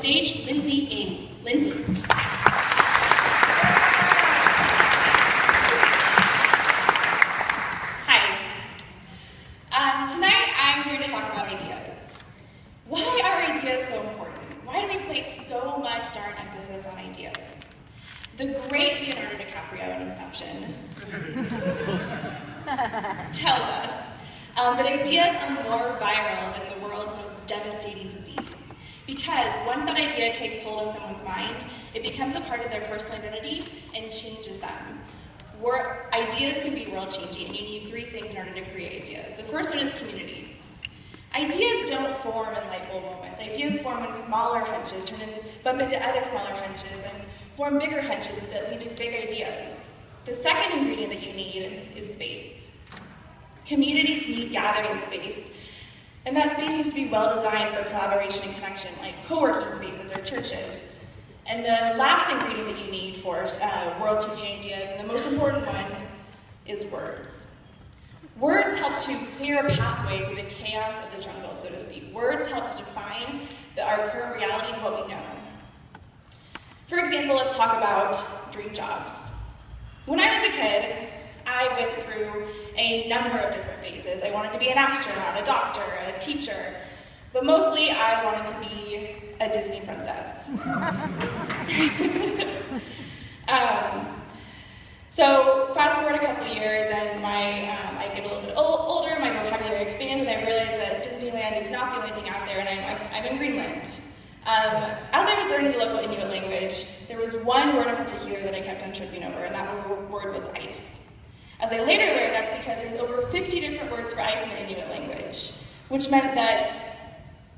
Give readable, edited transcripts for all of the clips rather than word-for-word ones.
Stage, Lindsay Amy. Lindsay. Hi. Tonight I'm here to talk about ideas. Why are ideas so important? Why do we place so much darn emphasis on ideas? The great Leonardo DiCaprio in Inception tells us that ideas are more viral than the world's most devastating disease. Because once that idea takes hold in someone's mind, it becomes a part of their personal identity and changes them. Ideas can be world-changing, and you need three things in order to create ideas. The first one is community. Ideas don't form in light bulb moments. Ideas form in smaller hunches, bump into other smaller hunches, and form bigger hunches that lead to big ideas. The second ingredient that you need is space. Communities need gathering space, and that space needs to be well designed for collaboration and connection, like co-working spaces or churches. And the last ingredient that you need for world-changing ideas, and the most important one, is words. Words help to clear a pathway through the chaos of the jungle, so to speak. Words help to define our current reality and what we know. For example, let's talk about dream jobs. When I was a kid, I went through a number of different phases. I wanted to be an astronaut, a doctor, a teacher, but mostly I wanted to be a Disney princess. So fast forward a couple years, and I get a little bit older, my vocabulary expands, and I realize that Disneyland is not the only thing out there, and I'm in Greenland. As I was learning the local Inuit language, there was one word in particular that I kept on tripping over, and that word was ice. As I later learned, that's because there's over 50 different words for ice in the Inuit language, which meant that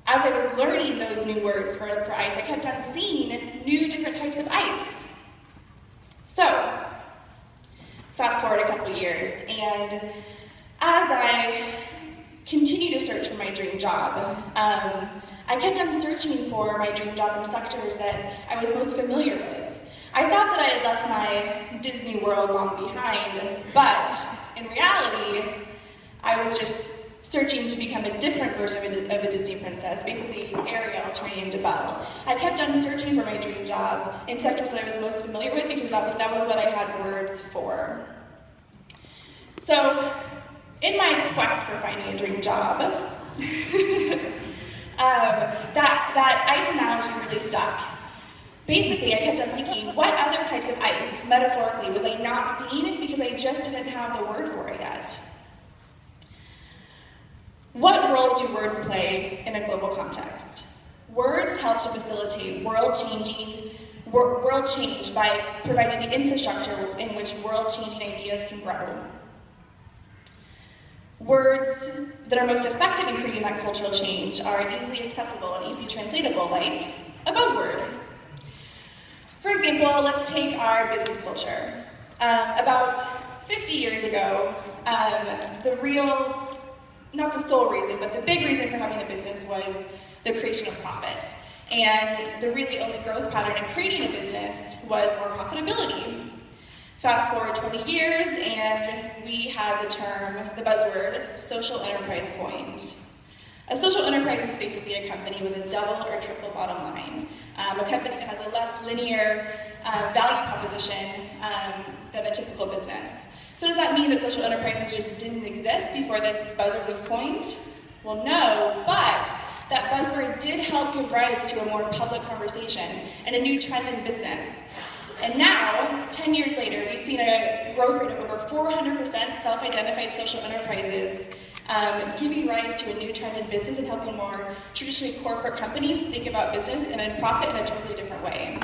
as I was learning those new words for ice, I kept on seeing new different types of ice. So, fast forward a couple years, and as I continued to search for my dream job, I kept on searching for my dream job in sectors that I was most familiar with. I thought that I had left my Disney World long behind, but in reality, I was just searching to become a different version of a Disney princess, basically Ariel turning into Belle. I kept on searching for my dream job in sectors that I was most familiar with because that was what I had words for. So, in my quest for finding a dream job, that ice analogy really stuck. Basically, I kept on thinking, what other types of ice, metaphorically, was I not seeing because I just didn't have the word for it yet? What role do words play in a global context? Words help to facilitate world change by providing the infrastructure in which world-changing ideas can grow. Words that are most effective in creating that cultural change are easily accessible and easily translatable, like a buzzword. For example, let's take our business culture. About 50 years ago, not the sole reason, but the big reason for having a business was the creation of profit. And the really only growth pattern in creating a business was more profitability. Fast forward 20 years, and we had the buzzword, social enterprise coined. A social enterprise is basically a company with a double or triple bottom line. A company that has a less linear value proposition than a typical business. So does that mean that social enterprises just didn't exist before this buzzword was coined? Well, no, but that buzzword did help give rise to a more public conversation and a new trend in business. And now, 10 years later, we've seen a growth rate of over 400% self-identified social enterprises giving rise to a new trend in business and helping more traditionally corporate companies think about business and then profit in a totally different way.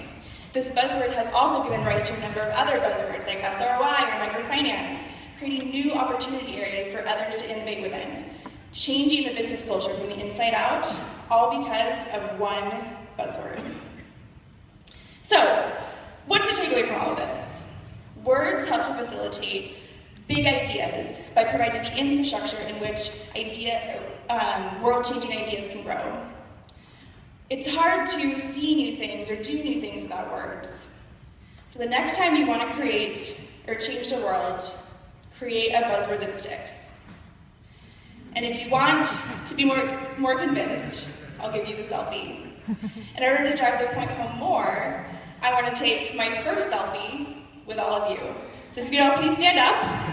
This buzzword has also given rise to a number of other buzzwords like SROI or microfinance, creating new opportunity areas for others to innovate within, changing the business culture from the inside out, all because of one buzzword. So, what's the takeaway from all of this? Words help to facilitate big ideas by providing the infrastructure in which world-changing ideas can grow. It's hard to see new things or do new things without words. So the next time you want to create or change the world, create a buzzword that sticks. And if you want to be more convinced, I'll give you the selfie. In order to drive the point home more, I want to take my first selfie with all of you. So if you could all please stand up.